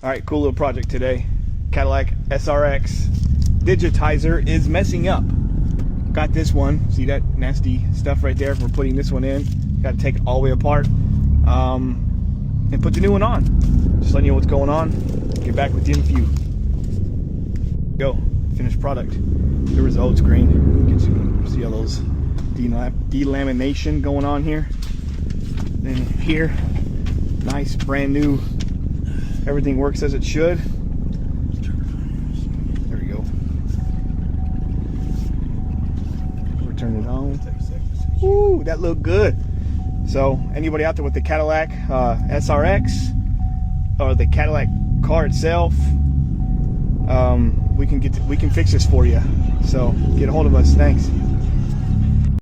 All right, cool little project today. Cadillac SRX digitizer is messing up. Got this one. See that nasty stuff right there? We're putting this one in. Got to take it all the way apart and put the new one on. Just letting you know what's going on. Get back with you in a few. Go. Finished product. The result screen. Get you see all those delamination going on here. Then here, nice brand new. Everything works as it should. There we go. We'll turn it on. Ooh, that looked good. So anybody out there with the Cadillac SRX or the Cadillac car itself, we can fix this for you. So get a hold of us. Thanks.